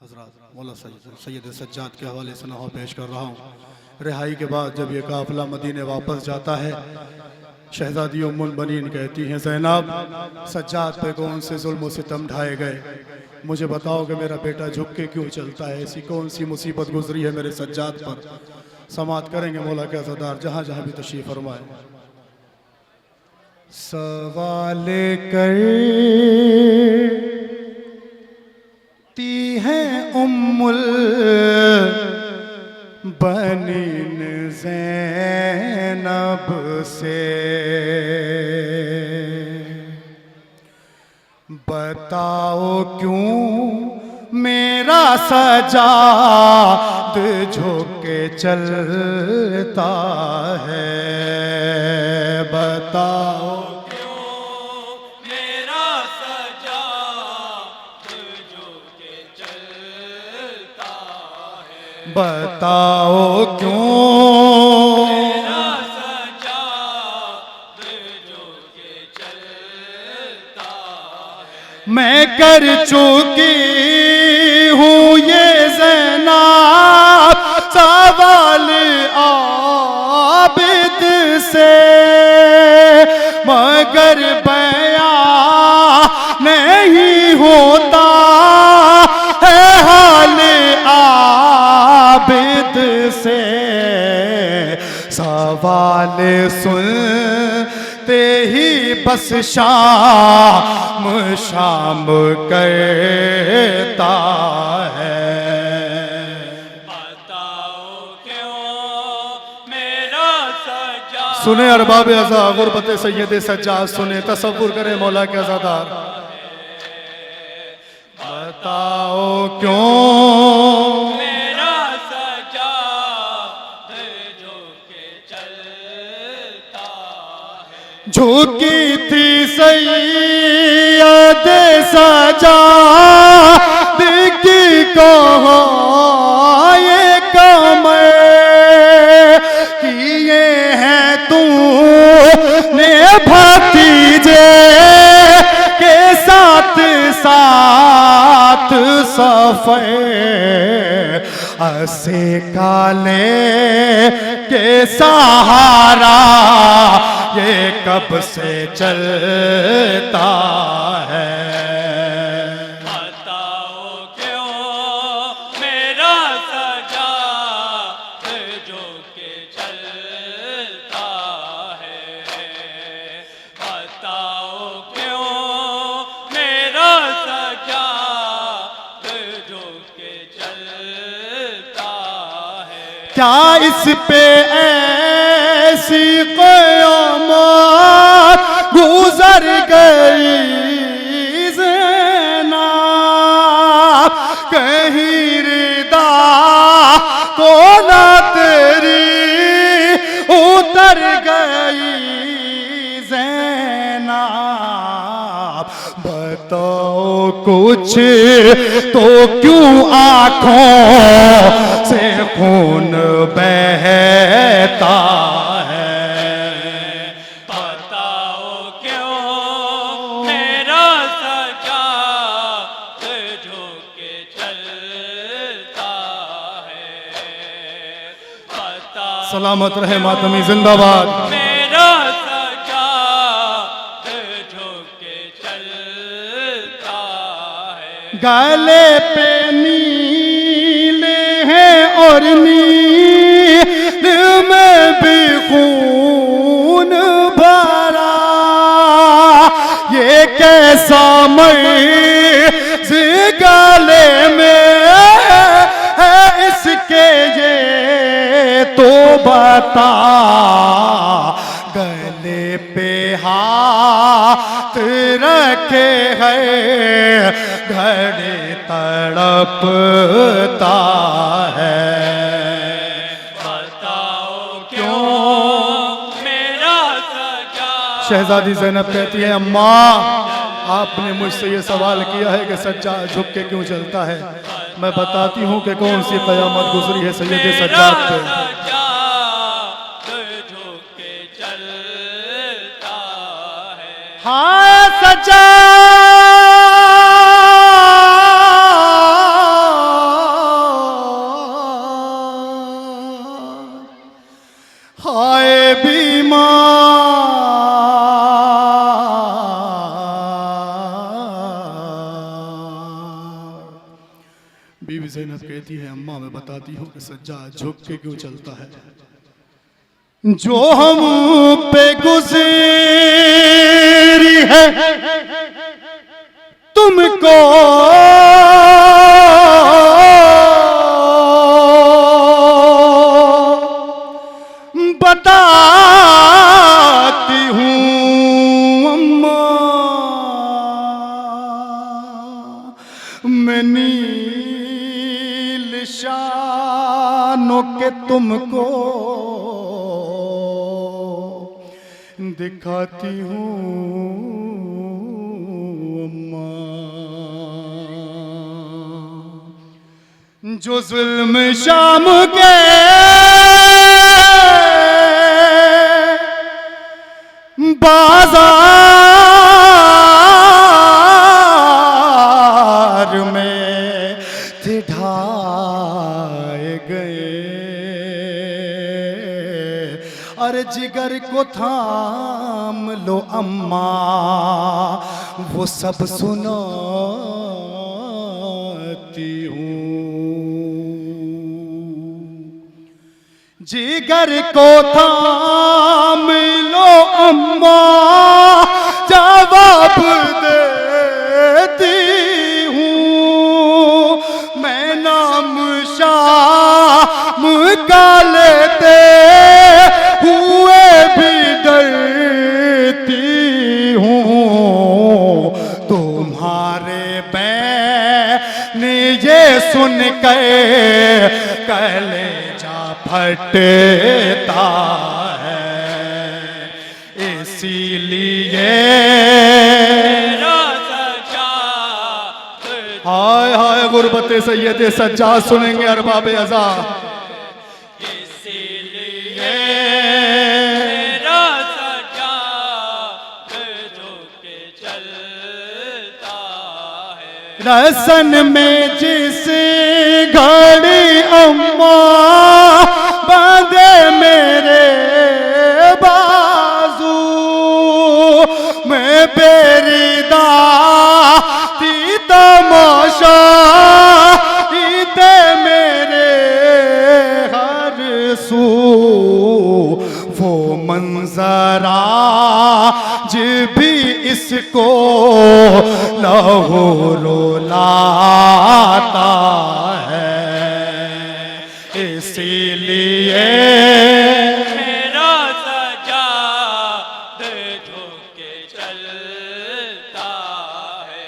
हज़रात मौला सैयद सज्जाद के हवाले से नहो पेश कर रहा हूँ। रिहाई के बाद जब ये काफ़िला मदीने वापस जाता है, शहज़ादी उम्मुल बनीन कहती हैं, ज़ैनब सज्जाद पे कौन से जुल्म व सितम ढाए गए, मुझे बताओ कि मेरा बेटा झुक के क्यों चलता है, ऐसी कौन सी मुसीबत गुजरी है मेरे सज्जाद पर। समात करेंगे मौला के अज़ादार जहाँ जहाँ भी तशरीफ़ फरमाए। सवाल करती है उम्मुल बनीन ज़ैनब से, बताओ क्यों मेरा सज्जाद झुके चलता है, बताओ क्यों मेरा सज्जाद झुके चलता है, बताओ क्यों मेरा सज्जाद झुके चलता है। मैं कर चुकी हूँ ये ज़ैनब सवाल आबिद से, मगर बयां नहीं होता है हाल आबिद से। सवाल सुनते ही बस शाम शाम करता है, बताओ क्यों मेरा सज्जाद। सुने अरबाब अज़ा गुरबत सैयद सज्जाद, सुने तसव्वुर करे मौला के अज़ादार। बताओ क्यों मेरा सज्जाद झुके चलता है, झुकी थी सैयद सज्जाद की कहाँ ये कमर किए हैं तूने भतीजे के साथ साथ सफर, असे काले के सहारा ये कब से चलता है, बताओ क्यों मेरा सज्जाद झुके चलता है, बताओ क्यों मेरा सज्जाद झुके चलता है। क्या इस पे ऐसी क़यामत गुजर गई ज़ैनब, कहीं रिदा को ना तेरी उतर गई ज़ैनब, बताओ कुछ तो क्यों आँखों से खून बहता है, बताओ क्यों मेरा सज्जाद झुके चलता है, बताओ सलामत रहे मातमी जिंदाबाद। मेरा सज्जाद झुके चलता है, गले पे नीले हैं और नील में भी खून भरा, ये कैसा मर्ज़ गले में है इसके ये तो बता, गले पे हाथ रखे है घड़ी तड़पता है, बताओ क्यों मेरा सज्जाद। शहजादी ज़ैनब कहती है, अम्मा आपने मुझसे ये सवाल किया है कि सज्जाद झुक के क्यों चलता है, मैं बताती हूँ कि कौन सी क़यामत गुजरी है सैयद सज्जाद पे। झुके चलता है, हाँ, सज्जाद बीवी ज़ैनब कहती है, अम्मा मैं बताती हूँ कि सज्जाद झुक के क्यों चलता है। जो हम पे गुज़री है तुमको बताती हूँ अम्मा, मैं नील शानों के तुमको दिखाती हूँ अम्मा। जो जुल्म शाम के बाजार में थे ढाए गए, अरे जिगर को थाम लो अम्मा, वो सब सुनाती हूँ। जिगर को थाम लो अम्मा, जवाब देती हूँ। मैं नाम शाम का लेते हुए भी डरती हूँ। तुम्हारे बैन ये सुन कर कलेजा फटता है, इसीलिए हाय हाय गुरबत सैयद सज्जाद सुनेंगे अरबाब अज़ा। इसीलिए मेरा सज्जाद झुक चलता है। रसन में जिस घड़ी अम्मा बांधे मेरे बाजू, मैं बेरिदा थी तमाशा इते मेरे हर सू। वो मंजरा जब भी इसको लहू रुलाता है, इसीलिए मेरा सज्जाद झुक चलता है।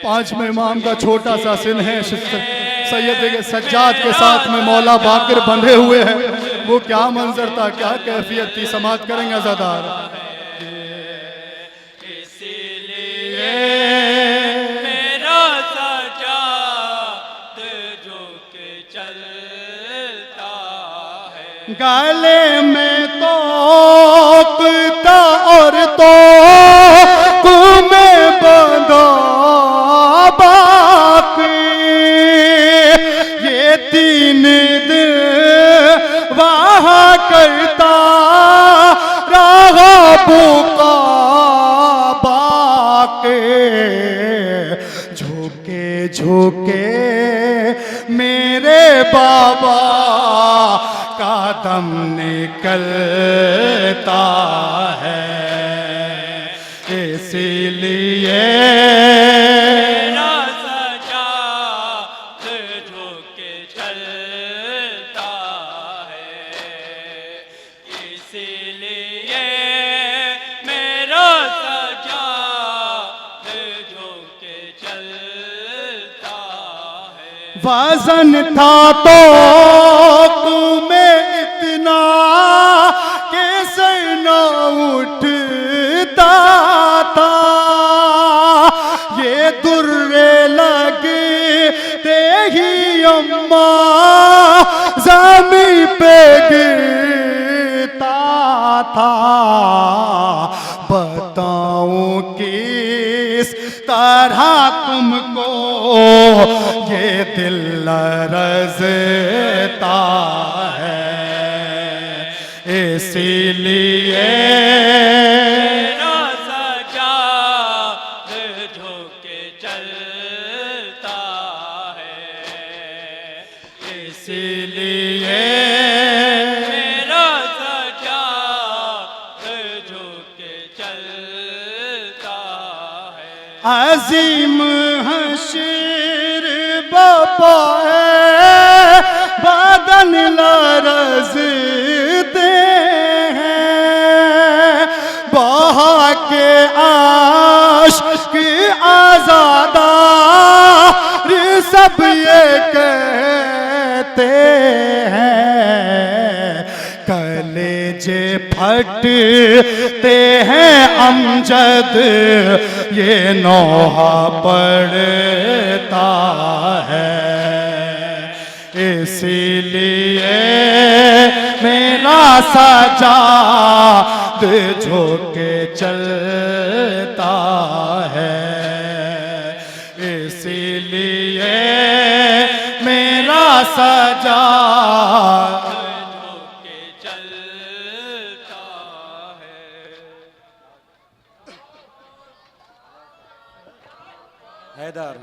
पांचवें इमाम का छोटा सा सिन है, सैयद के सज्जाद के साथ में मौला बाकिर बंधे हुए हैं। वो क्या मंजर था, क्या कैफियत थी, समात करेंगे अज़ादार। इसीलिए मेरा सज्जाद झुक चलता है। गले में तो और तो में बंधा बाकी, ये तीन दिन वहाँ करता रहा बुका बाके। झुके झुके मेरे बाबा का दम निकलता है, इसीलिए मेरा सज्जाद झुक चलता है। इसीलिए मेरा सज्जाद झुक चलता है। वजन था तो तुम्हें इतना के सर न उठता था, ये दुर्रे लगते ही अम्मा ज़मीन पे गिरता था। बताऊं किस तरह तुमको ये दिल लरज़ता है, इसीलिए मेरा सज्जाद झुक चलता है। इसीलिए मेरा सजाद झुक के चलता है। अजीम हशर बाबा बदन लरज़ते हैं, बहा के आशिक़ आज़ादा सब ये कहते हैं, कलेजे फटते हैं अमजद ये नौहा पड़ता है। इसीलिए मेरा सजाद झुके चलता है। इसीलिए मेरा सजाद झुक के चलता है। हैदर